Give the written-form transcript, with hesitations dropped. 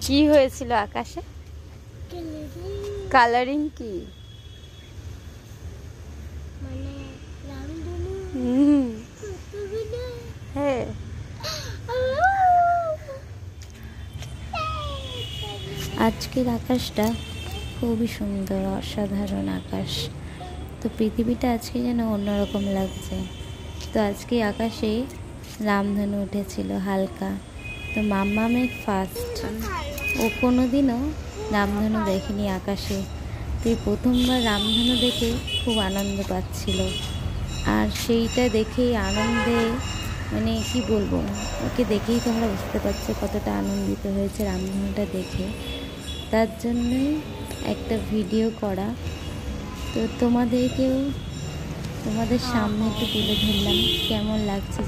কি হয়েছিল আকাশে? কালারিং কি? হ্যাঁ, আজকের আকাশটা খুবই সুন্দর, অসাধারণ আকাশ। তো পৃথিবীটা আজকে যেন অন্যরকম লাগছে। তো আজকে আকাশে রামধনু উঠেছিল হালকা। তো মাম্মামের ফার্স্ট, ও কোনোদিনও রামধনু দেখেনি আকাশে। তো এই প্রথমবার রামধনু দেখে খুব আনন্দ পাচ্ছিল। আর সেইটা দেখেই আনন্দে মানে কি বলবো, ওকে দেখেই তোমরা বুঝতে পারছো কতটা আনন্দিত হয়েছে রামধনুটা দেখে। তার জন্যই একটা ভিডিও করা। তো তোমাদেরকেও তোমাদের সামনে একটু তুলে ধরলাম, কেমন লাগছে।